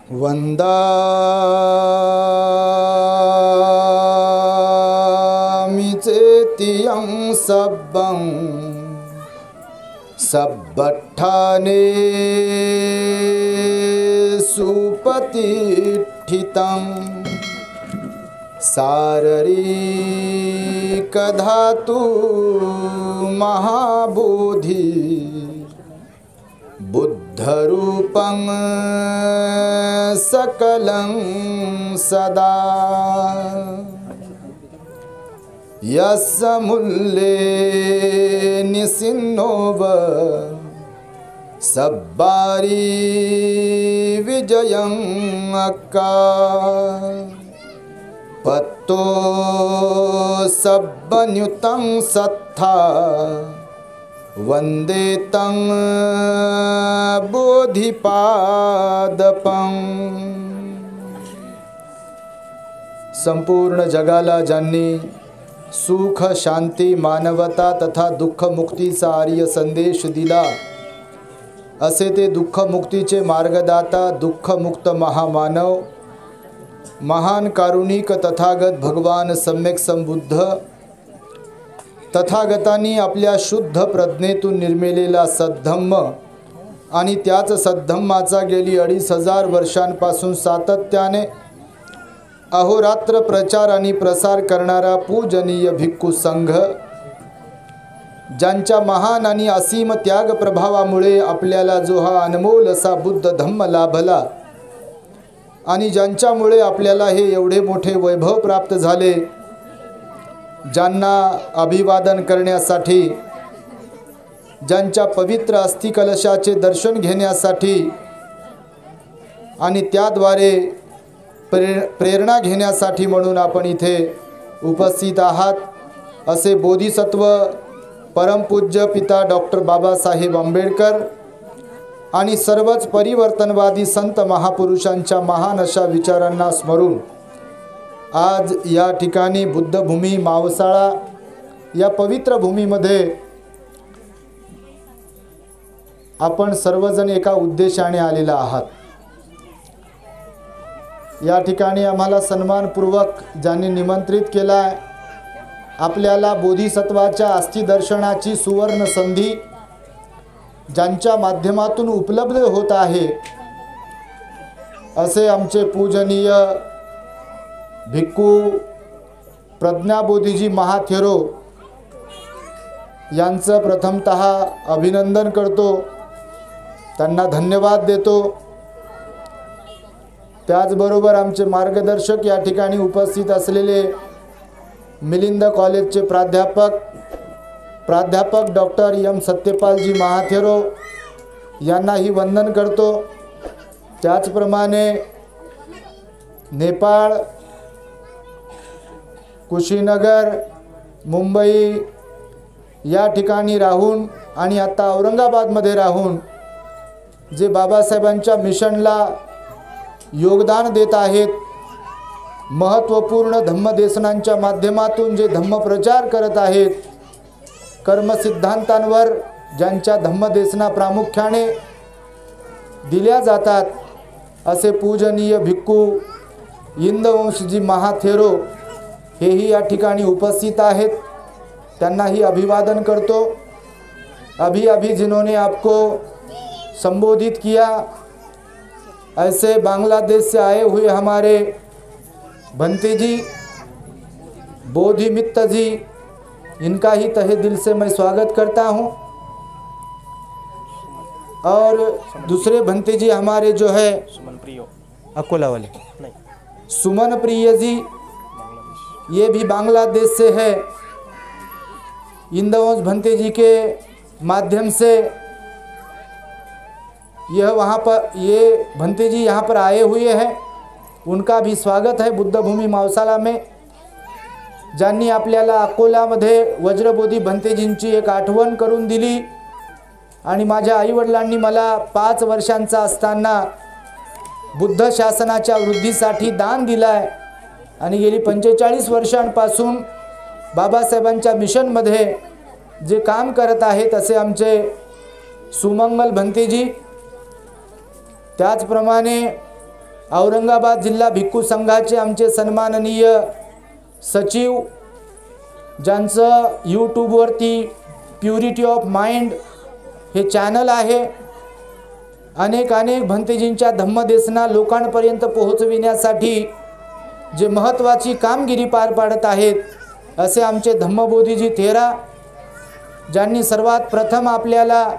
वन्दामि चेतियं सब्बं सब्बट्ठाने सुपतिष्ठितं शारीरिकधातु महाबोधि बुद्धरूपं सकलं सदा यस्य मूल्ये निसिन्नोव सब्बारी विजयं अक्का पत्तो सब्बन्युतं सत्था वंदे तं बोधिपादपं। संपूर्ण जगाला ज्यांनी सुख शांती मानवता तथा दुःख मुक्तीचा आर्य संदेश दिला असे ते दुःख मुक्तीचे मार्गदाता दुःखमुक्त महामानव महान कारुणिक तथागत भगवान सम्यक संबुद्ध तथागतांनी आपल्या शुद्ध प्रज्ञेतून निर्मिलेला सद्धम्म आणि त्याच सद्धम्माचा गेली 2500 वर्षांपासून सातत्याने अहोरात्र प्रचार आणि प्रसार करणारा पूजनीय भिक्खू संघ ज्यांच्या महान आणि असीम त्याग प्रभावामुळे आपल्याला जो हा अनमोल असा बुद्ध धम्म लाभला आणि ज्यांच्यामुळे आपल्याला हे एवढे मोठे वैभव प्राप्त झाले, ज्यांना अभिवादन करण्यासाठी ज्यांच्या पवित्र अस्थिकलशाचे दर्शन घेण्यासाठी आणि त्याद्वारे प्रेरणा घेण्यासाठी म्हणून आपण इथे उपस्थित आहात असे बोधिसत्व परमपूज्य पिता डॉक्टर बाबासाहेब आंबेडकर आणि सर्वच परिवर्तनवादी संत महापुरुषांच्या महान अशा विचारांना स्मरून आज या ठिकाणी बुद्धभूमी मावसाळा या पवित्र भूमीमध्ये आपण सर्वजण एका उद्देशाने आलेला आहात। या ठिकाणी आम्हाला सन्मानपूर्वक ज्यांनी निमंत्रित केला आहे, आपल्याला बोधिसत्वाच्या अस्थिदर्शनाची सुवर्ण संधी ज्यांच्या माध्यमातून उपलब्ध होत आहे असे आमचे पूजनीय भिक्खू प्रज्ञाबोधीजी महाथेरो यांचं प्रथमतः अभिनंदन करतो, त्यांना धन्यवाद देतो। त्याचबरोबर आमचे मार्गदर्शक या ठिकाणी उपस्थित असलेले मिलिंद कॉलेजचे प्राध्यापक डॉक्टर एम सत्यपालजी महाथेरो यांनाही वंदन करतो। त्याचप्रमाणे नेपाळ, कुशीनगर, मुंबई या ठिकाणी राहून आणि आता औरंगाबादमध्ये राहून जे बाबासाहेबांच्या मिशनला योगदान देत आहेत, महत्त्वपूर्ण धम्मदेशनांच्या माध्यमातून जे धम्मप्रचार करत आहेत, कर्मसिद्धांतांवर ज्यांच्या धम्मदेशना प्रामुख्याने दिल्या जातात असे पूजनीय भिक्खू इंदवंशजी महाथेरो हेही या ठिकाणी उपस्थित आहेत, त्यांनाही अभिवादन करतो। अभी जिन्होंने आपको संबोधित किया, ऐसे बांग्लादेश से आए हुए हमारे भंते जी बोधिमित्त जी, इनका ही तहे दिल से मैं स्वागत करता हूं। और दूसरे भंते जी हमारे जो है सुमन प्रिय अकोला वाले नहीं, सुमन प्रिय जी, ये भी बांग्लादेश से है। इंदवंश भंते जी के माध्यम से यह वहाँ पर ये भंते जी यहाँ पर आए हुए हैं, उनका भी स्वागत है बुद्धभूमी मावसाला में। ज्यांनी आपल्याला अकोल्यामध्ये वज्रबोधी भंतेजींची एक आठवण करून दिली आणि माझ्या आईवडिलांनी मला 5 वर्षांचा असताना बुद्ध शासनाच्या वृद्धीसाठी दान दिलं आहे आणि गेली 45 वर्षांपासून बाबासाहेबांच्या मिशनमध्ये जे काम करत आहेत असे आमचे सुमंगल भंतेजी। त्याचप्रमाणे औरंगाबाद जिल्हा भिक्खू संघाचे आमचे सन्माननीय सचिव, ज्यांचं यूट्यूबवरती प्युरिटी ऑफ माइंड हे चॅनल आहे, अनेक भंतेजींच्या धम्मदेसना लोकांपर्यंत पोहोचविण्यासाठी जे महत्त्वाची कामगिरी पार पाडत आहेत, असे आमचे धम्मबोधीजी थेरा, ज्यांनी सर्वात प्रथम आपल्याला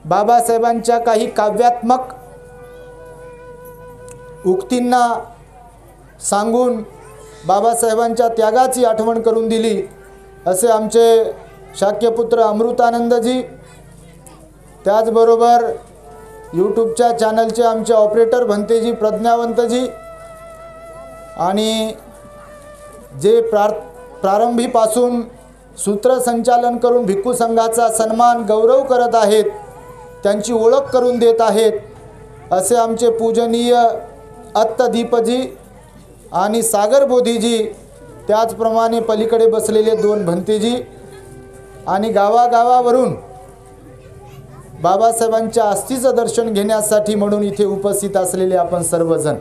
बाबासाहेबांच्या काही काव्यात्मक उक्तींना सांगून बाबासाहेबांच्या त्यागाची आठवण करून दिली, असे आमचे शाक्यपुत्र अमृतानंदजी, त्याचबरोबर यूट्यूबच्या चॅनलचे आमचे ऑपरेटर भंतेजी प्रज्ञावंतजी, आणि जे प्रारंभीपासून सूत्रसंचालन करून भिक्खू संघाचा सन्मान गौरव करत आहेत, त्यांची ओळख करून देत आहेत, असे आमचे पूजनीय अत्तदीपजी आणि सागर बोधीजी, त्याचप्रमाणे पलीकडे बसलेले 2 भंतेजी, आणि गावागावावरून बाबासाहेबांच्या अस्थीचं दर्शन घेण्यासाठी म्हणून इथे उपस्थित असलेले आपण सर्वजण.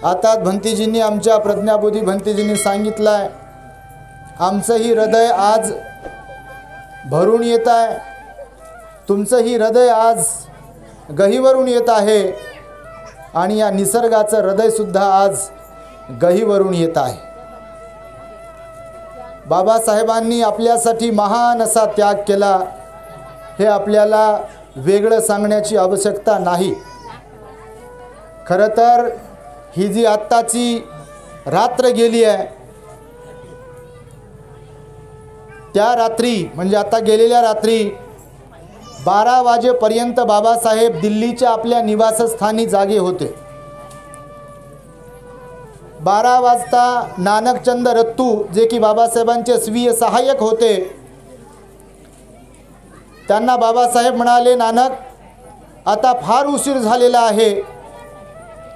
आता भंतेजींनी, आमच्या प्रज्ञाबोधी भंतेजींनी सांगितलं आहे, आमचंही हृदय आज भरून येत आहे, तुमचंही हृदय आज गहिवरून येत आहे, आणि या निसर्गाचं हृदयसुद्धा आज गहिवरून येत आहे. बाबासाहेबांनी आपल्यासाठी महान असा त्याग केला, हे आपल्याला वेगळं सांगण्याची आवश्यकता नाही. खरं तर ही जी आत्ताची रात्र गेली आहे, त्या रात्री म्हणजे आता गेलेल्या रात्री 12 वाजेपर्यंत बाबासाहेब दिल्लीच्या आपल्या निवासस्थानी जागे होते. 12 वाजता नानकचंद रत्तू, जे की बाबासाहेबांचे स्वीय सहाय्यक होते, त्यांना बाबासाहेब म्हणाले, नानक, आता फार उशीर झालेला आहे,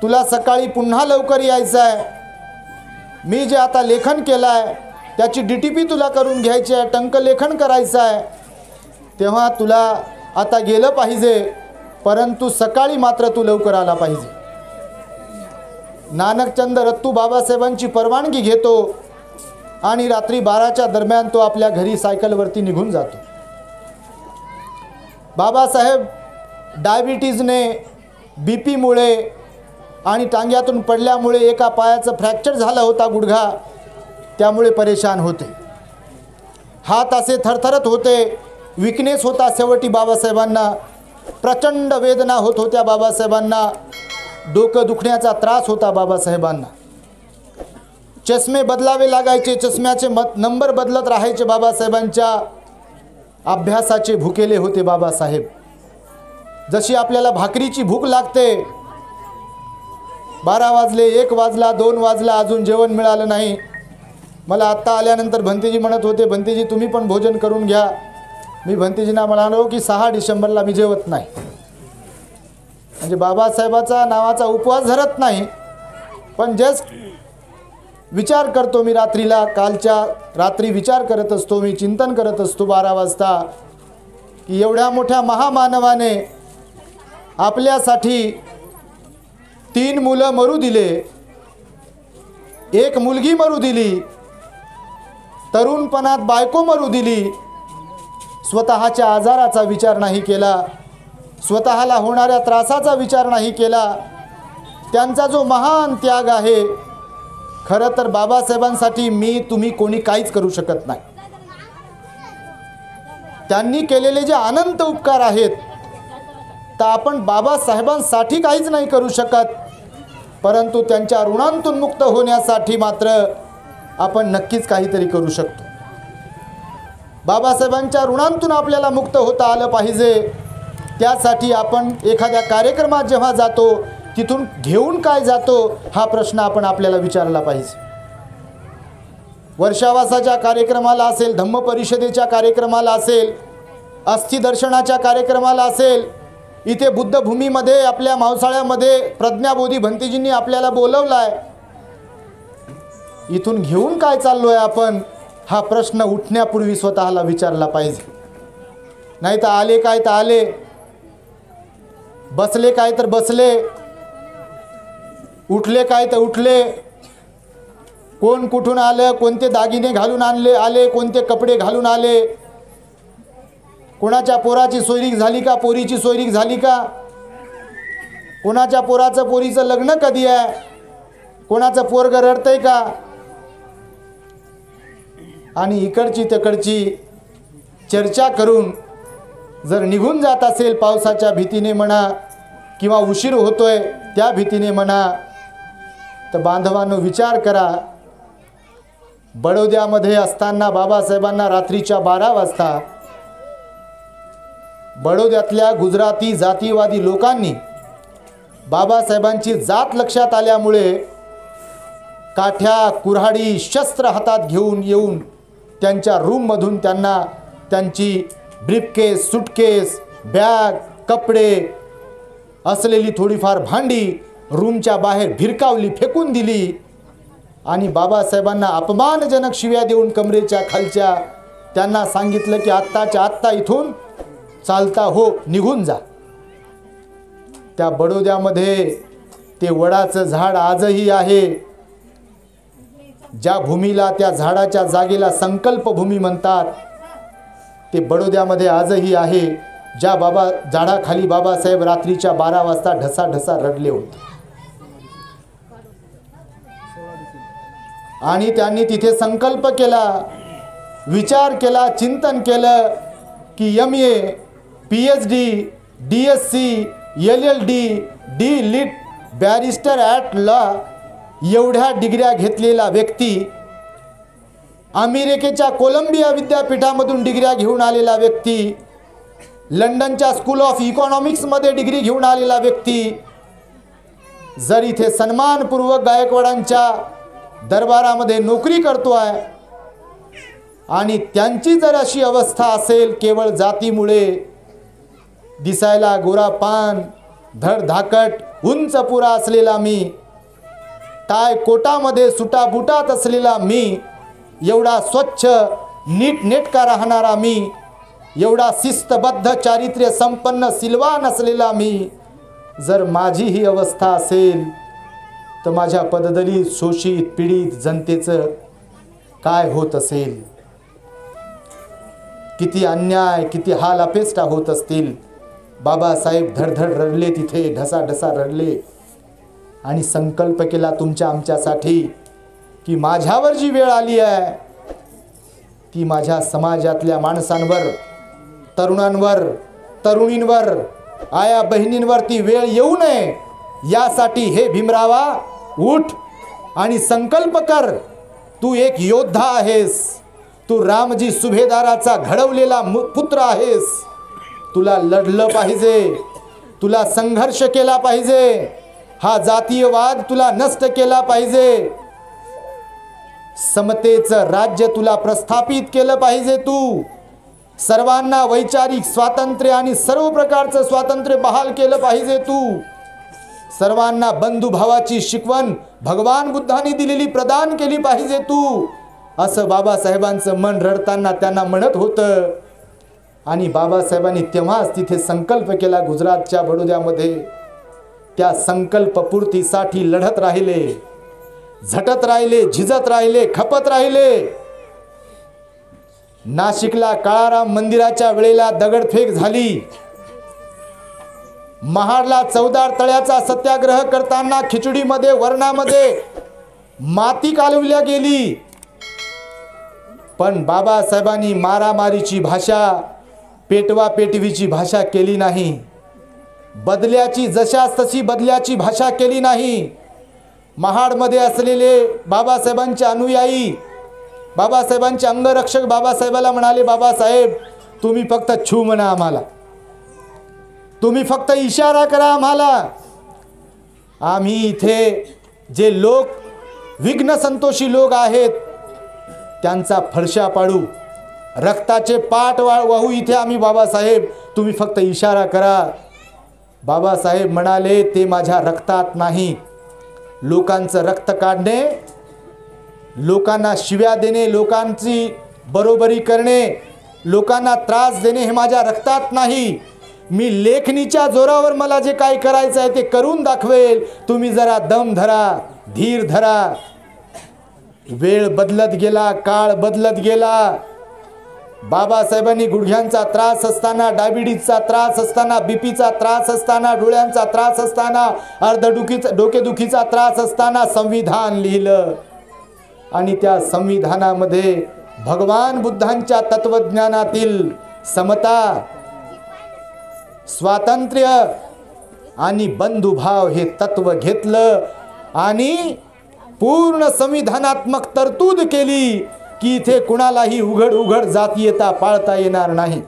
तुला सकाळी पुन्हा लवकर यायचं आहे. मी जे आता लेखन केलं आहे त्याची DTP तुला करून घ्यायची आहे, टंकलेखन करायचं आहे, तेव्हा तुला आता गेलं पाहिजे, परंतु सकाळी मात्र तू लवकर आला पाहिजे. नानकचंद रत्तू बाबासाहेबांची परवानगी घेतो आणि रात्री 12च्या दरम्यान तो आपल्या घरी सायकलवरती निघून जातो. बाबासाहेब डायबिटीजने, BP मुळे आणि टांग्यातून पडल्यामुळे एका पायाचं फ्रॅक्चर झाला होता, गुडघा, त्यामुळे परेशान होते. हात असे थरथरत होते, विकनेस होता शेवटी बाबासाहेबांना, प्रचंड वेदना होत होत्या बाबासाहेबांना, डोकं दुखण्याचा त्रास होता बाबासाहेबांना. चष्मे बदलावे लागायचे, चष्म्याचे नंबर बदलत राहायचे बाबासाहेबांच्या. अभ्यासाचे भुकेले होते बाबासाहेब. जशी आपल्याला भाकरीची भूक लागते, 12 वाजले, 1 वाजला, 2 वाजला, अजून जेवण मिळालं नाही. मला आत्ता आल्यानंतर भंतेजी म्हणत होते, भंतेजी तुम्ही पण भोजन करून घ्या. मी भंतेजींना म्हणालो की 6 डिसेंबरला मी जेवत नाही, म्हणजे बाबासाहेबाचा नावाचा उपवास धरत नाही, पण जस्ट विचार करतो मी रात्रीला, कालच्या रात्री विचार करत असतो, मी चिंतन करत असतो 12 वाजता, की एवढ्या मोठ्या महामानवाने आपल्यासाठी 3 मुलं मरू दिले, 1 मुलगी मरू दिली, तरुणपणात बायको मरू दिली, स्वतःच्या आजाराचा विचार नाही केला, स्वतःला होणाऱ्या त्रासाचा विचार नाही केला. त्यांचा जो महान त्याग आहे, खरं तर बाबासाहेबांसाठी मी तुम्ही कोणी काहीच करू शकत नाही. त्यांनी केलेले जे अनंत उपकार आहेत, तर आपण बाबासाहेबांसाठी काहीच नाही करू शकत, परंतु त्यांच्या ऋणांतून मुक्त होण्यासाठी मात्र आपण नक्कीच काहीतरी करू शकतो. बाबासाहेबांच्या ऋणांतून आपल्याला मुक्त होता आलं पाहिजे. त्यासाठी आपण एखाद्या कार्यक्रमात जेव्हा जातो, तिथून घेऊन काय जातो, हा प्रश्न आपण आपल्याला विचारला पाहिजे. वर्षावासाच्या कार्यक्रमाला असेल, धम्मपरिषदेच्या कार्यक्रमाला असेल, अस्थिदर्शनाच्या कार्यक्रमाला असेल, इथे बुद्धभूमीमध्ये आपल्या मावसाळ्यामध्ये प्रज्ञाबोधी भंतेजींनी आपल्याला बोलवलं आहे. इथून घेऊन काय चाललो आहे आपण, हा प्रश्न उठण्यापूर्वी स्वतःला विचारला पाहिजे. नाही तर आले काय तर आले, बसले काय तर बसले, उठले काय तर उठले, कोण कुठून आलं, कोणते दागिने घालून आले, कोणते कपडे घालून आले, कोणाच्या पोराची सोयरीक झाली का, पोरीची सोयरीक झाली का, कोणाच्या पोराचं पोरीचं लग्न कधी आहे, कोणाचं पोरग रडतंय का, आणि इकडची तिकडची चर्चा करून जर निघून जात असेल पावसाच्या भीतीने म्हणा किंवा उशीर होतोय त्या भीतीने म्हणा, तर बांधवांनो विचार करा. बडोद्यामध्ये असताना बाबासाहेबांना रात्रीच्या 12 वाजता बडोद्यातल्या गुजराती जातीवादी लोकांनी बाबासाहेबांची जात लक्षात आल्यामुळे काठ्या कुऱ्हाडी शस्त्र हातात घेऊन येऊन त्यांच्या रूममधून त्यांना त्यांची ब्रीफकेस, सुटकेस, बॅग, कपडे असलेली थोडीफार भांडी रूमच्या बाहेर भिरकावली, फेकून दिली आणि बाबासाहेबांना अपमानजनक शिव्या देऊन कमरेच्या खालच्या त्यांना सांगितलं की आत्ताच्या आत्ता इथून चालता हो, निघून जा. त्या बडोद्यामध्ये ते वडाचं झाड आजही आहे. ज्या भूमीला, त्या झाडाच्या जागेला संकल्प भूमी म्हणतात, ते बडोद्यामध्ये आजही आहे. ज्या झाडाखाली बाबासाहेब रात्रीच्या 12 वाजता ढसाढसा रडले होते आणि त्यांनी तिथे संकल्प केला, विचार केला, चिंतन केलं की MA, PhD, DSc, LLD, D.Litt, barrister at law एवढ्या डिग्र्या घेतलेला व्यक्ती, अमेरिकेच्या कोलंबिया विद्यापीठामधून डिग्र्या घेऊन आलेला व्यक्ती, लंडनच्या स्कूल ऑफ इकॉनॉमिक्समध्ये डिग्री घेऊन आलेला व्यक्ती जर इथे सन्मानपूर्वक गायकवाडांच्या दरबारामध्ये नोकरी करतो आहे आणि त्यांची जर अशी अवस्था असेल केवळ जातीमुळे, दिसायला गोरापान, धडधाकट, उंच पुरा असलेला मी, टाय कोटामध्ये सुटाबुटात असलेला मी, एवढा स्वच्छ नीटनेटका राहणारा मी, एवढा शिस्तबद्ध चारित्र्य संपन्न सिलवान असलेला मी, जर माझी ही अवस्था असेल तर माझ्या पददलित, शोषित, पीडित जनतेचं काय होत असेल, किती अन्याय, किती हाल अपेष्टा होत असतील. बाबासाहेब धडधड रडले, तिथे ढसाढसा रडले आणि संकल्प केला तुमच्या आमच्यासाठी की माझ्यावर जी वेळ आली आहे ती माझ्या समाजातल्या माणसांवर, तरुणांवर, तरुणींवर, आया बहिणींवर ती वेळ येऊ नये यासाठी हे भीमरावा उठ आणि संकल्प कर. तू एक योद्धा आहेस, तू रामजी सुभेदाराचा घडवलेला पुत्र आहेस. तुला लढलं पाहिजे, तुला संघर्ष केला पाहिजे, हा जातीयवाद तुला नष्ट केला पाहिजे, समतेचं राज्य तुला प्रस्थापित केलं पाहिजे. तू सर्वांना वैचारिक स्वातंत्र्य आणि सर्व प्रकारचं स्वातंत्र्य बहाल केलं पाहिजे. तू सर्वांना बंधुभावाची शिकवण भगवान बुद्धांनी दिलेली प्रदान केली पाहिजे तू, असं बाबासाहेबांचं मन रडताना त्यांना म्हणत होतं. आणि बाबासाहेबांनी तेव्हाच तिथे संकल्प केला गुजरातच्या बडोद्यामध्ये. त्या संकल्पपूर्तीसाठी लढत राहिले, झटत राहिले, झिजत राहिले, खपत राहिले. नाशिकला काळाराम मंदिराच्या वेळेला दगडफेक झाली. महाडला चौदार तळ्याचा सत्याग्रह करताना खिचडीमध्ये, वर्णामध्ये माती कालवल्या गेली. पण बाबासाहेबांनी मारामारीची भाषा, पेटवा पेटवीची भाषा केली नाही. बदल्याची, जशास तशी बदल्याची भाषा केली नाही. महाडमध्ये असलेले बाबासाहेबांचे अनुयायी, बाबासाहेबांचे अंगरक्षक बाबासाहेबाला म्हणाले, बाबासाहेब तुम्ही फक्त छू म्हणा आम्हाला, तुम्ही फक्त इशारा करा आम्हाला, आम्ही इथे जे लोक विघ्न संतोषी लोक आहेत त्यांचा फडशा पाडू, रक्ताचे पाट वाहू इथे आम्ही. बाबासाहेब तुम्ही फक्त इशारा करा. बाबासाहेब म्हणाले, ते माझ्या रक्तात नाही. लोकांचं रक्त काढणे, लोकांना शिव्या देणे, लोकांची बरोबरी करणे, लोकांना त्रास देणे हे माझ्या रक्तात नाही. मी लेखणीच्या जोरावर मला जे काय करायचं आहे ते करून दाखवेल, तुम्ही जरा दम धरा, धीर धरा. वेळ बदलत गेला, काळ बदलत गेला. बाबासाहेबांनी गुडघ्यांचा त्रास असताना, डायबिटीजचा त्रास असताना, बीपीचा त्रास असताना, डोळ्यांचा त्रास असताना, डोकेदुखीचा त्रास असताना संविधान लिहिलं. आणि त्या संविधानामध्ये भगवान बुद्धांच्या तत्वज्ञानातील समता, स्वातंत्र्य आणि बंधुभाव हे तत्व घेतलं आणि पूर्ण संविधानात्मक तरतूद केली की इथे कुणालाही उघड जातीयता पाळता येणार नाही.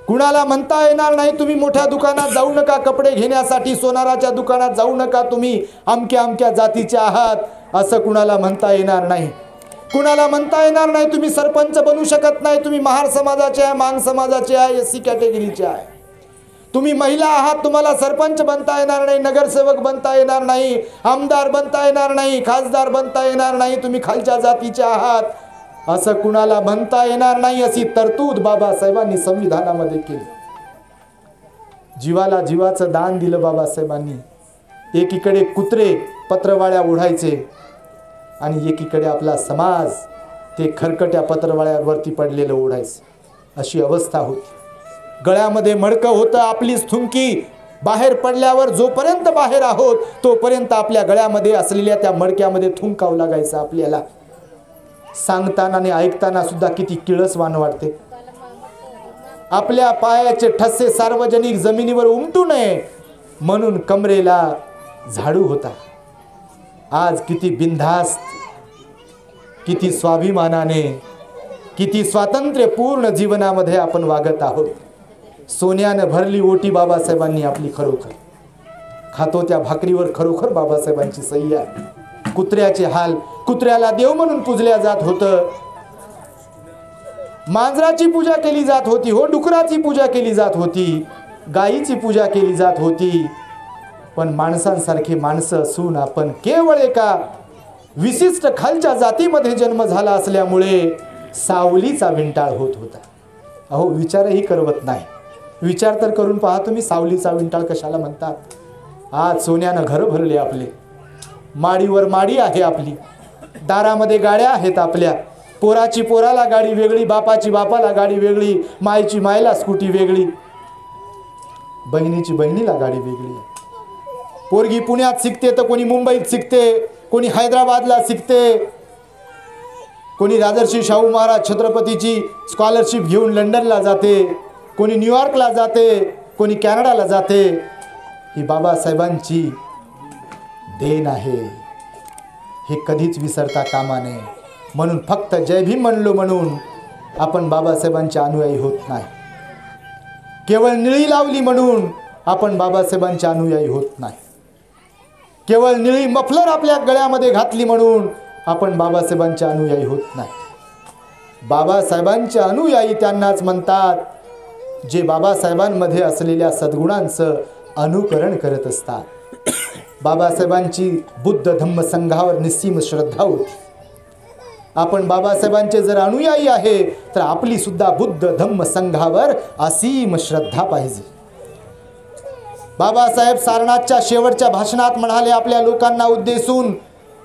कुणाला म्हणता येणार नाही तुम्ही मोठ्या दुकानात जाऊ नका कपडे घेण्यासाठी, सोनाराच्या दुकानात जाऊ नका तुम्ही अमक्या अमक्या जातीचे आहात, असं कुणाला म्हणता येणार नाही. कुणाला म्हणता येणार नाही तुम्ही सरपंच बनू शकत नाही, तुम्ही महार समाजाचे आहे, मांग समाजाचे आहे, एससी कॅटेगरीचे आहे. तुम्ही महिला आहात, तुम्हाला सरपंच बनता येणार नाही, नगरसेवक बनता येणार नाही, आमदार बनता येणार नाही, खासदार बनता येणार नाही, तुम्ही खालच्या जातीचे आहात, असं कुणाला म्हणता येणार नाही. अशी तरतूद बाबासाहेबांनी संविधानामध्ये केली. जीवाला जीवाचं दान दिलं बाबासाहेबांनी. एकीकडे कुत्रे पत्रवाळ्या ओढायचे आणि एकीकडे आपला समाज ते खरकट्या पत्रवाळ्यावरती पडलेलं ओढायचं, अशी अवस्था होती. गळ्यामध्ये मडकं होतं, आपलीच थुंकी. बाहेर पडल्यावर जोपर्यंत बाहेर आहोत तोपर्यंत आपल्या गळ्यामध्ये असलेल्या त्या मडक्यामध्ये थुंकावं लागायचं आपल्याला. सांगताना आणि ऐकताना सुद्धा किती किळसवाण वाटते. आपल्या पायाचे ठसे सार्वजनिक जमिनीवर उमटू नये म्हणून कमरेला झाडू होता. आज किती बिनधास्त, किती स्वाभिमानाने, किती स्वातंत्र्यपूर्ण जीवनामध्ये आपण वागत आहोत. सोन्यानं भरली ओटी बाबासाहेबांनी आपली. खरोखर खातो त्या भाकरीवर खरोखर बाबासाहेबांची सही आहे. कुत्र्याचे हाल, कुत्र्याला देव म्हणून पूजल्या जात होतं. मांजराची पूजा केली जात होती, हो डुकराची पूजा केली जात होती, गायीची पूजा केली जात होती. पण माणसांसारखे माणसं असून आपण केवळ एका विशिष्ट खालच्या जातीमध्ये जन्म झाला असल्यामुळे सावलीचा विंटाळ होत होता. अहो विचारही करवत नाही. विचार तर करून पहा तुम्ही, सावलीचा विंटाळ कशाला म्हणतात. आज सोन्यानं घर भरले आपले, माडीवर माडी आहे आपली, दारामध्ये गाड्या आहेत आपल्या. पोराची पोराला गाडी वेगळी, बापाची बापाला गाडी वेगळी, मायची मायला स्कूटी वेगळी, बहिणीची बहिणीला गाडी वेगळी. पोरगी पुण्यात शिकते तर कोणी मुंबईत शिकते, कोणी हैदराबादला शिकते, कोणी राजर्षी शाहू महाराज छत्रपतीची स्कॉलरशिप घेऊन लंडनला जाते, कोणी न्यूयॉर्कला जाते, कोणी कॅनडाला जाते. ही बाबासाहेबांची देण आहे, हे कधीच विसरता कामा नये. म्हणून फक्त जय भीम म्हणलो म्हणून आपण बाबासाहेबांचे अनुयायी होत नाही. केवळ निळी लावली म्हणून आपण बाबासाहेबांचे अनुयायी होत नाही. केवळ निळी मफलर आपल्या गळ्यामध्ये घातली म्हणून आपण बाबासाहेबांचे अनुयायी होत नाही. बाबासाहेबांचे अनुयायी त्यांनाच म्हणतात जे बाबासाहेबांमध्ये असलेल्या सद्गुणांचं अनुकरण करत असतात. बाबासाहेबांची बुद्ध धम्म संघावर निस्सीम श्रद्धा होती. आपण बाबासाहेबांचे जर अनुयायी आहे तर आपली सुद्धा बुद्ध धम्म संघावर असीम श्रद्धा पाहिजे. बाबासाहेब सारनाथच्या शेवटच्या भाषणात म्हणाले आपल्या लोकांना उद्देशून,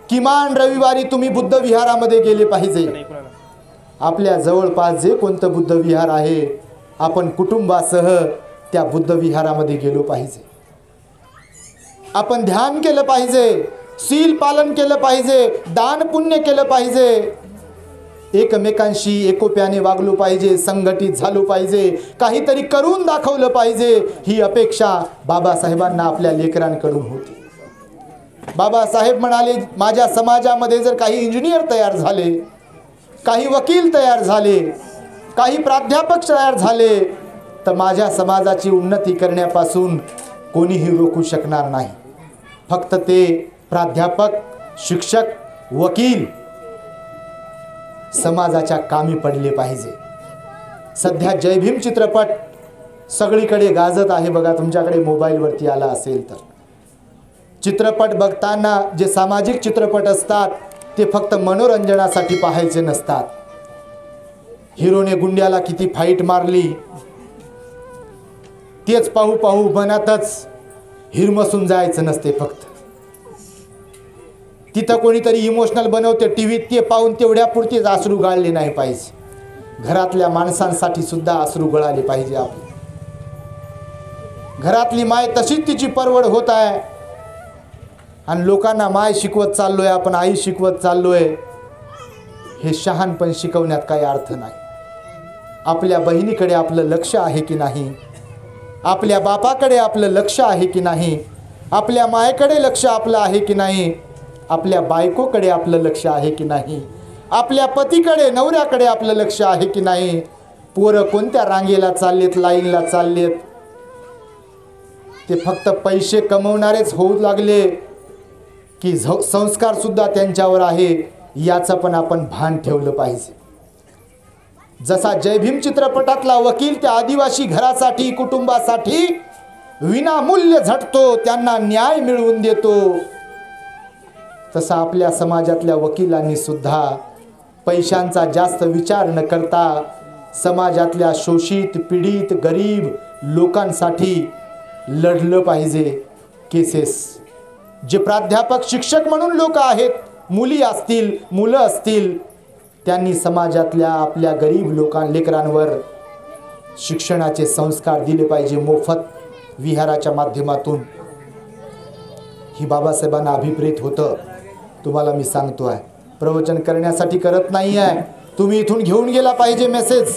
किमान रविवारी तुम्ही बुद्ध विहारामध्ये गेले पाहिजे. आपल्या जवळपास जे कोणतं बुद्ध विहार आहे आपण कुटुंबासह त्या बुद्ध विहारामध्ये गेलो पाहिजे. आपण ध्यान केलं पाहिजे, शील पालन केलं पाहिजे, दान पुण्य केलं पाहिजे, एकमेकांशी एकोप्याने वागलो पाहिजे, संघटित झालो पाहिजे, काहीतरी करून दाखवलं पाहिजे. ही अपेक्षा बाबासाहेबांना आपल्या लेकरांकडून होती. बाबासाहेब म्हणाले माझ्या समाजामध्ये जर काही इंजिनियर तयार झाले, काही वकील तयार झाले, काही प्राध्यापक तयार झाले तर माझ्या समाजाची उन्नती करण्यापासून कोणीही रोखू शकणार नाही. फक्त ते प्राध्यापक, शिक्षक, वकील समाजाच्या कामी पडले पाहिजे. सध्या जय भीम चित्रपट सगळीकडे गाजत आहे बघा, तुमच्याकडे मोबाईलवरती आला असेल तर. चित्रपट बघताना जे सामाजिक चित्रपट असतात ते फक्त मनोरंजनासाठी पाहायचे नसतात. हिरोने गुंड्याला किती फाईट मारली, तेच पाहू पाहू मनातच हिरमसून जायचं नसते. फक्त तिथं कोणीतरी इमोशनल बनवते टीव्हीत, ते पाहून तेवढ्या पुरतीच अश्रू गाळले नाही पाहिजे. घरातल्या माणसांसाठी सुद्धा अश्रू गळाले पाहिजे. आपले घरातली माय तशीच तिची परवड होत आहे आणि लोकांना माय शिकवत चाललोय आपण, आई शिकवत चाललोय. हे शहाणपण शिकवण्यात काही अर्थ नाही. आपल्या बहिणीकडे आपलं लक्ष आहे की नाही, आपल्या बापाकडे आपलं लक्ष आहे की नाही, आपल्या मायेकडे लक्ष आपलं आहे की नाही, आपल्या बायकोकडे आपलं लक्ष आहे की नाही, आपल्या पतीकडे नवऱ्याकडे आपलं लक्ष आहे की नाही. पोरं कोणत्या रांगेला चाललेत, लाईनला चाललेत, ते फक्त पैसे कमवणारेच होऊ लागले की संस्कार सुद्धा त्यांच्यावर आहे, याचं पण आपण भान ठेवलं पाहिजे. जसा जय भीम चित्रपटातला वकील त्या आदिवासी घरासाठी, कुटुंबासाठी विनामूल्य झटतो, त्यांना न्याय मिळवून देतो, तसा आपल्या समाजातल्या वकिलांनी सुद्धा पैशांचा जास्त विचार न करता समाजातल्या शोषित, पीडित, गरीब लोकांसाठी लढलं पाहिजे. केसेस जे प्राध्यापक, शिक्षक म्हणून लोक आहेत, मुली असतील, मुलं असतील, त्यांनी समाजातल्या आपल्या गरीब लेकरांवर शिक्षणाचे संस्कार दिले पाहिजे मोफत विहाराच्या माध्यमातून. ही बाबासाहेबांना अभिप्रेत होतं. तुम्हाला मी सांगतो आहे, प्रवचन करण्यासाठी करत नाही आहे, तुम्ही इथून घेऊन गेला पाहिजे मेसेज.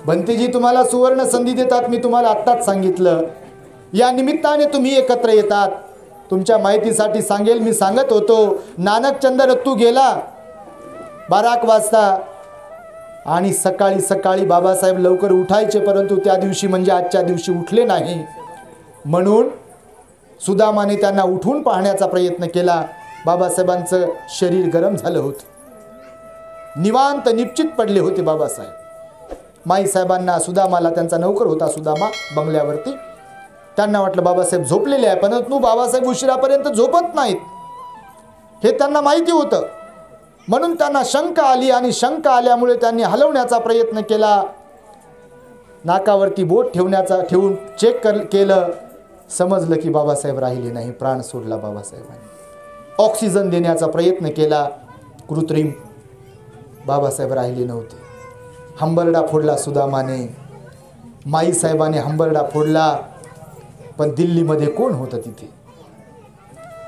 भंतेजी तुम्हाला सुवर्ण संधी देतात. मी तुम्हाला आत्ताच सांगितलं, या निमित्ताने तुम्ही एकत्र येतात. तुमच्या माहितीसाठी सांगेल, मी सांगत होतो नानकचंद रत्तू गेला 12 वाजता आणि सकाळी सकाळी बाबासाहेब लवकर उठायचे, परंतु त्या दिवशी म्हणजे आजच्या दिवशी उठले नाही. म्हणून सुदामाने त्यांना उठून पाहण्याचा प्रयत्न केला. बाबासाहेबांचं शरीर गरम झालं होतं, निवांत निश्चित पडले होते बाबासाहेब. माईसाहेबांना, सुदामाला, त्यांचा नौकर होता सुदामा बंगल्यावरती, त्यांना वाटलं बाबासाहेब झोपलेले आहे, परंतु बाबासाहेब उशिरापर्यंत झोपत नाहीत हे त्यांना माहिती होतं. म्हणून त्यांना शंका आली आणि शंका आल्यामुळे त्यांनी हलवण्याचा प्रयत्न केला. नाकावरती बोट ठेवून चेक केलं, समजलं की बाबासाहेब राहिले नाही, प्राण सोडला बाबासाहेबांनी. ऑक्सिजन देण्याचा प्रयत्न केला, कृत्रिम, बाबासाहेब राहिले नव्हते. हंबरडा फोडला सुदामाने, माईसाहेबाने हंबरडा फोडला. पण दिल्लीमध्ये कोण होतं तिथे?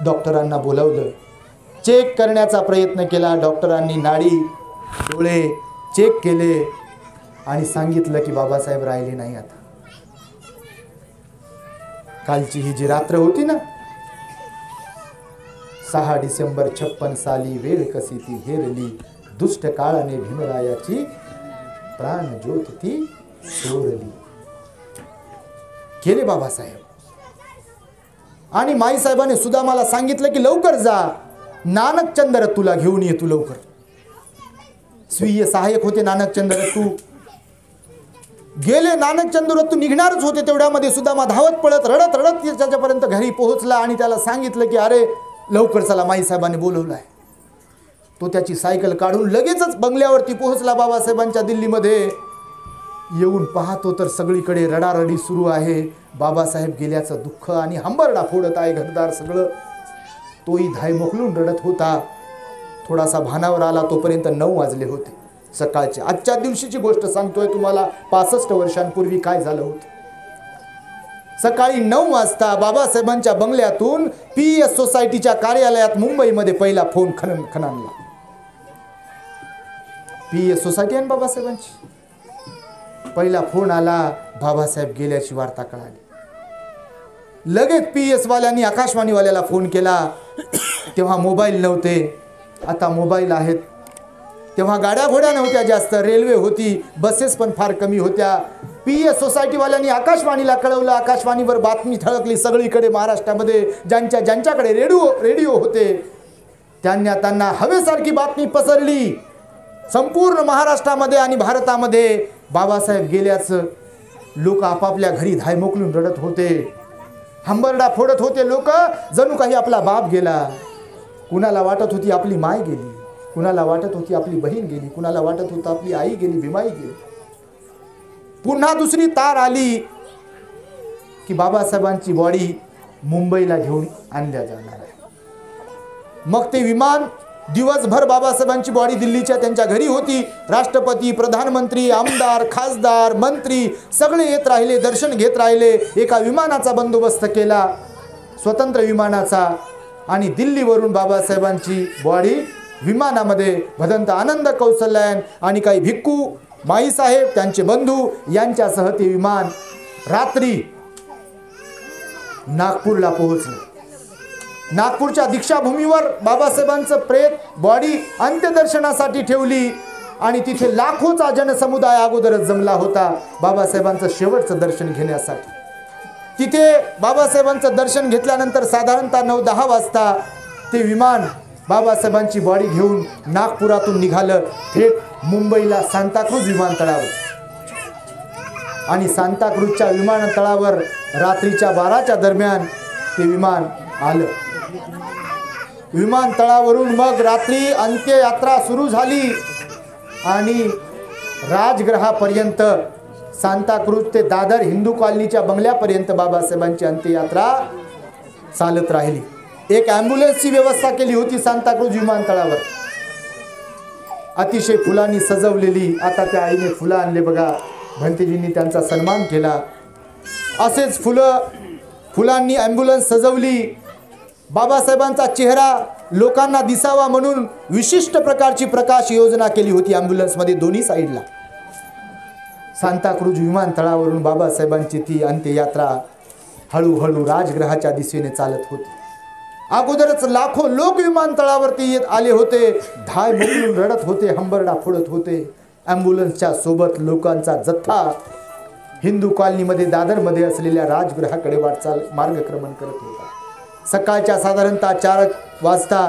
डॉक्टरांना बोलावलं, चेक करण्याचा प्रयत्न केला. डॉक्टरांनी नाडी, डोळे चेक केले आणि सांगितलं की बाबासाहेब राहिले नाही. आता कालची ही जी रात्र होती ना, 6 डिसेंबर 56 साली वेळ कशी ती हेरली, दुष्ट काळाने भीमरायाची प्राण ज्योत ती सोडली. केले बाबासाहेब. आणि माईसाहेबाने सुदामाला सांगितलं की लवकर जा, नानकचंद रत्तूला घेऊन ये तू लवकर. स्वीय सहाय्यक होते नानकचंद रत्तू. गेले. नानकचंद रत्तू निघणारच होते, तेवढ्यामध्ये सुदामा धावत पळत रडत रडत त्याच्यापर्यंत घरी पोहोचला आणि त्याला सांगितलं की अरे लवकर चला, माईसाहेबांनी बोलवलं आहे. तो त्याची सायकल काढून लगेचच बंगल्यावरती पोहोचला बाबासाहेबांच्या दिल्लीमध्ये. येऊन पाहतो तर सगळीकडे रडारडी सुरू आहे. बाबासाहेब गेल्याचं दुःख आणि हंबरडा फोडत आहे घरदार सगळं. तोही धाय मोकलून रडत होता. थोडासा भानावर आला तोपर्यंत 9 वाजले होते सकाळचे. आजच्या दिवशीची गोष्ट सांगतोय तुम्हाला, 65 वर्षांपूर्वी काय झालं होतं. सकाळी 9 वाजता बाबासाहेबांच्या बंगल्यातून PS सोसायटीच्या कार्यालयात मुंबईमध्ये पहिला फोन खणानला. PS सोसायटी आणि बाबासाहेबांची पहिला फोन आला. बाबासाहेब गेल्याची वार्ता कळाली. लगेच PS वाल्यांनी आकाशवाणीवाल्याला फोन केला. तेव्हा मोबाईल नव्हते, आता मोबाईल आहेत. तेव्हा गाड्या घोड्या नव्हत्या जास्त, रेल्वे होती, बसेस पण फार कमी होत्या. PS सोसायटीवाल्यांनी आकाशवाणीला कळवलं. आकाशवाणीवर बातमी ठळकली सगळीकडे महाराष्ट्रामध्ये. ज्यांच्याकडे रेडिओ होते त्यांना हवेसारखी बातमी पसरली संपूर्ण महाराष्ट्रामध्ये आणि भारतामध्ये. बाबासाहेब गेल्याचं लोक आपापल्या घरी धाय मोकलून रडत होते, हंबरडा फोडत होते लोक, जणू काही आपला बाप गेला. कुणाला वाटत होती आपली माय गेली, कुणाला वाटत होती आपली बहीण गेली, कुणाला वाटत होतं आपली आई गेली, भीमाई गेली. पुन्हा दुसरी तार आली की बाबासाहेबांची बॉडी मुंबईला घेऊन आणल्या जाणार आहे. मग ते विमान दिवसभर बाबासाहेबांची बॉडी दिल्लीच्या त्यांच्या घरी होती. राष्ट्रपती, प्रधानमंत्री, आमदार, खासदार, मंत्री सगळे येत राहिले, दर्शन घेत राहिले. एका विमानाचा बंदोबस्त केला, स्वतंत्र विमानाचा, आणि दिल्लीवरून बाबासाहेबांची बॉडी विमानामध्ये भदंत आनंद कौशल्यान आणि काही भिक्खू माईसाहेब त्यांचे बंधू यांच्यासह ते विमान रात्री नागपूरला पोहोचले. नागपूरच्या दीक्षाभूमीवर बाबासाहेबांचं प्रेत बॉडी अंत्यदर्शनासाठी ठेवली आणि तिथे लाखोचा जनसमुदाय अगोदरच जमला होता बाबासाहेबांचं शेवटचं दर्शन घेण्यासाठी. तिथे बाबासाहेबांचं दर्शन घेतल्यानंतर साधारणतः 9-10 वाजता ते विमान बाबासाहेबांची बॉडी घेऊन नागपुरातून निघालं थेट मुंबईला सांताक्रूज विमानतळावर. आणि सांताक्रूजच्या विमानतळावर रात्रीच्या 12च्या दरम्यान ते विमान आलं. विमानतळावरून मग रात्री अंत्ययात्रा सुरू झाली आणि राजगृहापर्यंत, सांताक्रूज ते दादर हिंदू कॉलनीच्या बंगल्यापर्यंत बाबासाहेबांची अंत्ययात्रा चालत राहिली. एक ॲम्ब्युलन्सची व्यवस्था केली होती सांताक्रूज विमानतळावर, अतिशय फुलांनी सजवलेली. आता त्या आईने फुलं आणले बघा, भंतेजींनी त्यांचा सन्मान केला. असेच फुलांनी ॲम्ब्युलन्स सजवली. बाबासाहेबांचा चेहरा लोकांना दिसावा म्हणून विशिष्ट प्रकारची प्रकाश योजना केली होती ॲम्ब्युलन्समध्ये दोन्ही साईडला. सांताक्रूज विमानतळावरून बाबासाहेबांची ती अंत्ययात्रा हळूहळू राजगृहाच्या दिशेने चालत होती. अगोदरच लाखो लोक विमानतळावरती येत आले होते, धाय मोकळून रडत होते, हंबरडा फोडत होते. ॲम्ब्युलन्सच्या सोबत लोकांचा जथ्था हिंदू कॉलनीमध्ये दादरमध्ये असलेल्या राजगृहाकडे मार्गक्रमण करत होता. सकाळच्या साधारणतः 4 वाजता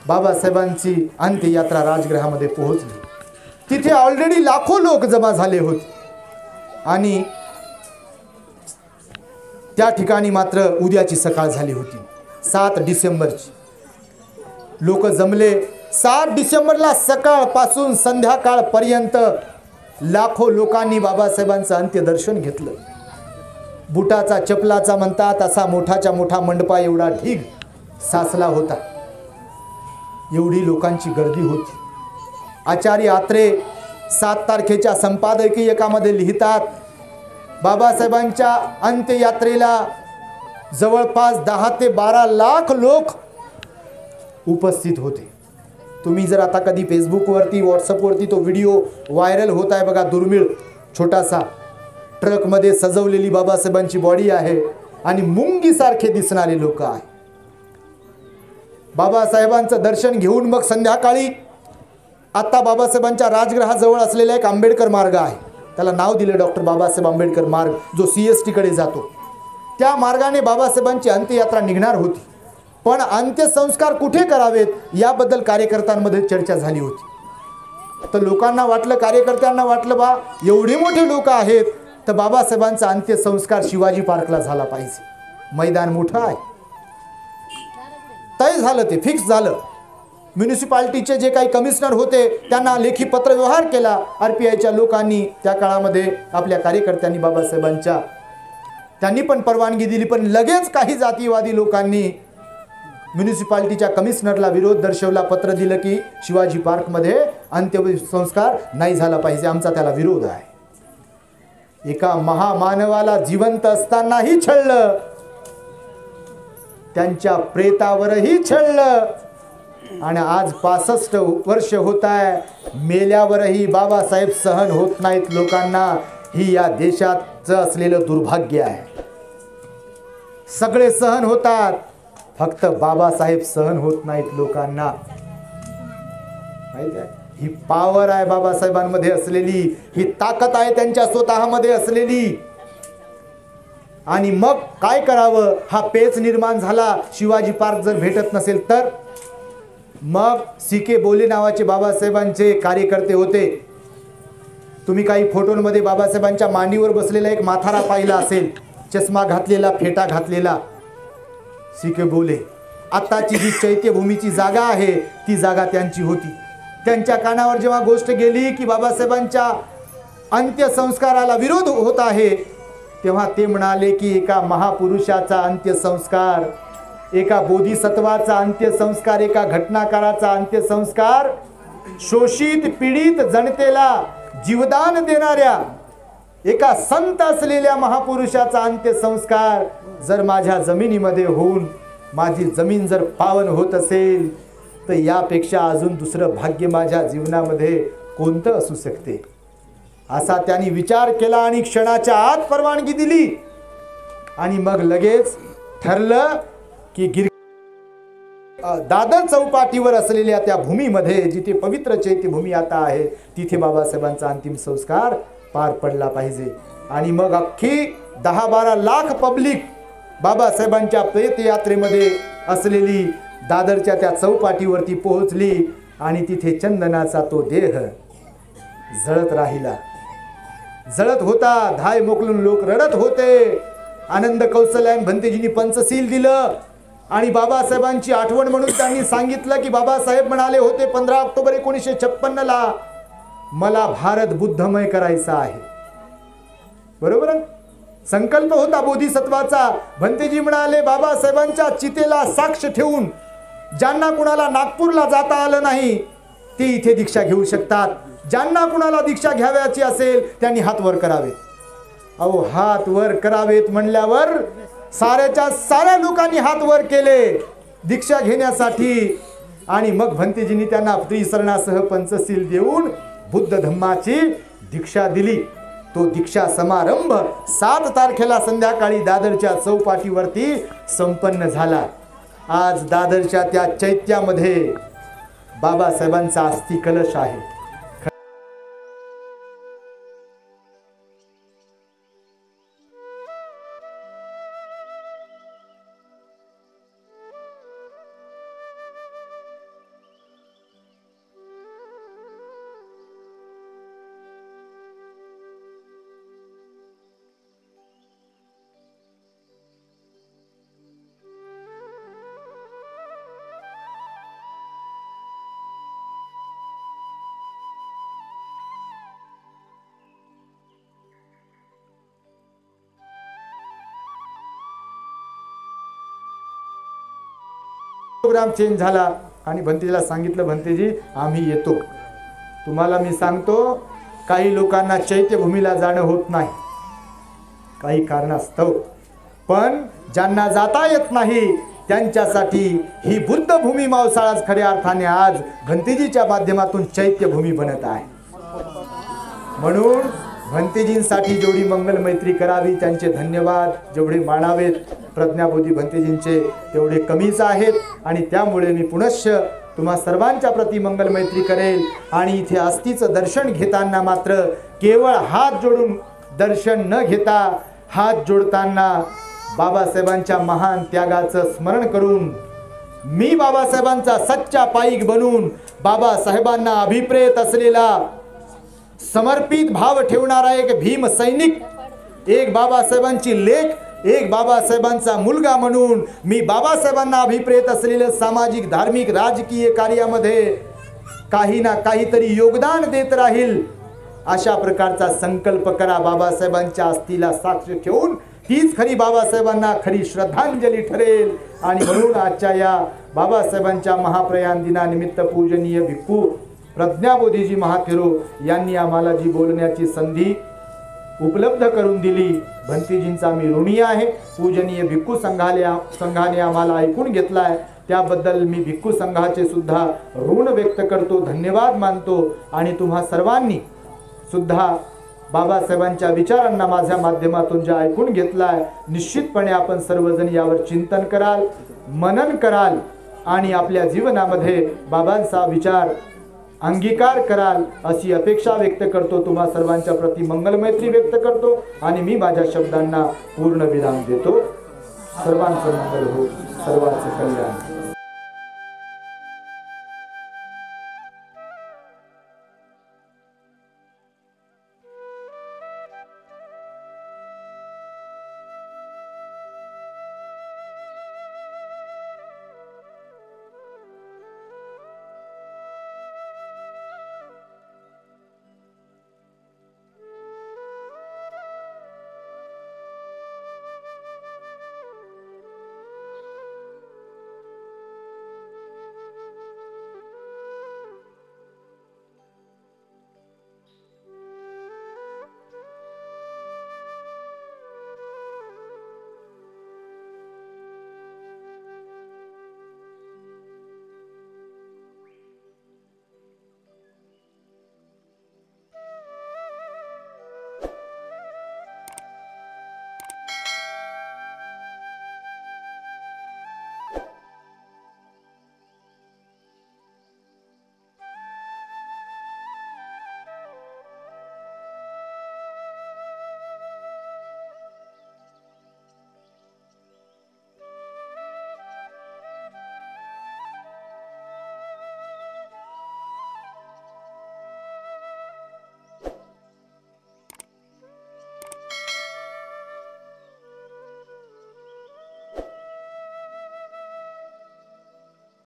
बाबासाहेबांची अंत्ययात्रा राजगृहामध्ये पोहोचली. तिथे ऑलरेडी लाखो लोक जमा झाले होते आणि त्या ठिकाणी मात्र उद्याची सकाळ झाली होती, 7 डिसेंबरची. लोक जमले. 7 डिसेंबरला सकाळपासून संध्याकाळपर्यंत लाखो लोकांनी बाबासाहेबांचं अंत्यदर्शन घेतलं. बुटाचा चपलाचा म्हणतात असा मोठाच्या मोठा मंडपा एवढा ढीग साचला होता. एवढी लोकांची गर्दी होती. आचार्य आत्रे 7 तारखेच्या संपादकीयकामध्ये लिहितात, बाबासाहेबांच्या अंत्ययात्रेला जवळपास 10 ते 12 लाख लोक उपस्थित होते. तुम्ही जर आता कधी फेसबुकवरती, व्हॉट्सअपवरती तो व्हिडिओ व्हायरल होत आहे बघा, दुर्मिळ छोटासा ट्रकमध्ये सजवलेली बाबासाहेबांची बॉडी आहे आणि मुंगीसारखे दिसणारे लोक आहे. बाबासाहेबांचं दर्शन घेऊन मग संध्याकाळी आता बाबासाहेबांच्या राजगृहाजवळ असलेला एक आंबेडकर मार्ग आहे, त्याला नाव दिले डॉक्टर बाबासाहेब आंबेडकर मार्ग, जो CST कडे जातो. त्या मार्गाने बाबासाहेबांची अंत्ययात्रा निघणार होती. पण अंत्यसंस्कार कुठे करावेत याबद्दल कार्यकर्त्यांमध्ये चर्चा झाली होती. तर लोकांना वाटलं, कार्यकर्त्यांना वाटलं, बा एवढे मोठे लोक आहेत तर बाबासाहेबांचा अंत्यसंस्कार शिवाजी पार्कला झाला पाहिजे, मैदान मोठं आहे. तय झालं, ते फिक्स झालं. म्युनिसिपाल्टीचे जे काही कमिशनर होते त्यांना लेखी पत्रव्यवहार केला. RPIच्या लोकांनी त्या काळामध्ये आपल्या कार्यकर्त्यांनी बाबासाहेबांच्या त्यांनी पण परवानगी दिली. पण लगेच काही जातीवादी लोकांनी म्युनिसिपाल्टीच्या कमिशनरला विरोध दर्शवला, पत्र दिलं की शिवाजी पार्कमध्ये अंत्यसंस्कार नाही झाला पाहिजे, आमचा त्याला विरोध आहे. एका महामानवाला जिवंत असतानाही छळलं, त्यांच्या प्रेतावरही छळलं आणि आज 65 वर्ष होत आहे, मेल्यावरही बाबासाहेब सहन होत नाहीत लोकांना. ही या देशाचं असलेलं दुर्भाग्य आहे. सगळे सहन होतात, फक्त बाबासाहेब सहन होत नाहीत लोकांना. माहिती आहे, ही पॉवर आहे बाबासाहेबांमध्ये असलेली, ही ताकद आहे त्यांच्या स्वतःमध्ये असलेली. आणि मग काय करावं हा पेच निर्माण झाला. शिवाजी पार्क जर भेटत नसेल तर मग CK बोले नावाचे बाबासाहेबांचे कार्यकर्ते होते. तुम्ही काही फोटोंमध्ये बाबासाहेबांच्या मांडीवर बसलेला एक माथारा पाहिला असेल, चष्मा घातलेला, फेटा घातलेला, CK बोले. आताची जी चैत्यभूमीची जागा आहे ती जागा त्यांची होती. त्यांच्या कानावर जेव्हा गोष्ट गेली की बाबासाहेबांच्या अंत्यसंस्काराला विरोध होत आहे तेव्हा ते म्हणाले की एका महापुरुषाचा अंत्यसंस्कार, एका बोधिसत्वाचा अंत्यसंस्कार, एका घटनाकाराचा अंत्यसंस्कार, शोषित पीडित जनतेला जीवदान देणाऱ्या एका संत असलेल्या महापुरुषाचा अंत्यसंस्कार जर माझ्या जमिनीमध्ये होऊन माझी जमीन जर पावन होत असेल तर यापेक्षा अजून दुसरं भाग्य माझ्या जीवनामध्ये कोणतं असू शकते, असा त्यांनी विचार केला आणि क्षणाच्या आत परवानगी दिली. आणि मग लगेच ठरलं की दादर चौपाटीवर असलेल्या त्या भूमीमध्ये, जिथे पवित्र चैत्यभूमी आता आहे, तिथे बाबासाहेबांचा अंतिम संस्कार पार पडला पाहिजे. आणि मग अख्खी 10-12 लाख पब्लिक बाबासाहेबांच्या प्रेतयात्रेमध्ये असलेली दादरच्या त्या चौपाटीवरती पोहोचली आणि तिथे चंदनाचा तो देह जळत राहिला, जळत होता. धाय मोकलून लोक रडत होते. आनंद कौशल्यान भंतेजींनी पंचशील दिलं आणि बाबासाहेबांची आठवण म्हणून त्यांनी सांगितलं की बाबासाहेब म्हणाले होते 15 ऑक्टोबर 1956 मला भारत बुद्धमय करायचा आहे. बरोबर, संकल्प होता बोधिसत्वाचा. भंतेजी म्हणाले बाबासाहेबांच्या चितेला साक्ष ठेवून ज्यांना कुणाला नागपूरला जाता आलं नाही ते इथे दीक्षा घेऊ शकतात. ज्यांना कुणाला दीक्षा घ्यावयाची असेल त्यांनी हात वर करावेत. अहो, हात वर करावेत म्हणल्यावर साऱ्याच्या साऱ्या लोकांनी हात वर केले दीक्षा घेण्यासाठी. आणि मग भंतेजींनी त्यांना त्रिसरणासह पंचशील देऊन बुद्ध धम्माची दीक्षा दिली. तो दीक्षा समारंभ 7 तारखेला संध्याकाळी दादरच्या चौपाटीवरती संपन्न झाला. आज दादरच्या त्या चैत्यामध्ये बाबासाहेबांचा अस्थि कलश आहे. प्रोग्राम चेंज झाला आणि भंतेजीला सांगितलं, भंतेजी आम्ही येतो. तुम्हाला मी सांगतो, काही लोकांना चैत्यभूमीला जाणं होत नाही काही कारणास्तव, पण ज्यांना जाता येत नाही त्यांच्यासाठी ही बुद्धभूमी मावसाळाच खऱ्या अर्थाने आज भंतेजीच्या माध्यमातून चैत्यभूमी बनत आहे. म्हणून भंतेजींसाठी जेवढी मंगल मैत्री करावी, त्यांचे धन्यवाद जेवढे मानावेत प्रज्ञाबोधी भंतेजींचे तेवढे कमीच आहेत. आणि त्यामुळे मी पुनश्च तुम्हा सर्वांच्या प्रती मंगल मैत्री करेल. आणि इथे अस्थिचं दर्शन घेताना मात्र केवळ हात जोडून दर्शन न घेता, हात जोडताना बाबासाहेबांच्या महान त्यागाचं स्मरण करून, मी बाबासाहेबांचा सच्चा पाईक बनून बाबासाहेबांना अभिप्रेत असलेला समर्पित भाव ठेवणारा एक भीम सैनिक, एक बाबासाहेबांची लेख, एक बाबासाहेबांचा मुलगा म्हणून मी बाबासाहेबांना अभिप्रेत असलेले सामाजिक, धार्मिक, राजकीय कार्यामध्ये काही ना काहीतरी योगदान देत राहील अशा प्रकारचा संकल्प करा. बाबासाहेबांच्या अस्थिला साक्ष ठेवून तीच खरी बाबासाहेबांना खरी श्रद्धांजली ठरेल. आणि म्हणून आजच्या या बाबासाहेबांच्या महाप्रयाण दिनानिमित्त पूजनीय भिक्खू प्रज्ञाबोधीजी महाथेरो यांनी आम्हाला जी बोलण्याची संधी उपलब्ध करून दिली, भंतेजींचा मी ऋणी आहे. पूजनीय भिक्खू संघाने आम्हाला ऐकून घेतलाय, त्याबद्दल मी भिक्खू संघाचे सुद्धा ऋण व्यक्त करतो, धन्यवाद मानतो. आणि तुम्हा सर्वांनी सुद्धा बाबासाहेबांच्या विचारांना माझ्या माध्यमातून जे ऐकून घेतलाय, निश्चितपणे आपण सर्वजण यावर चिंतन कराल, मनन कराल आणि आपल्या जीवनामध्ये बाबांचा विचार अंगीकार कराल अशी अपेक्षा व्यक्त करतो. तुम्हा सर्वांच्या प्रती मंगल मैत्री व्यक्त करतो आणि मी माझ्या शब्दांना पूर्ण विराम देतो. सर्वांचं मंगल हो, सर्वांचं कल्याण.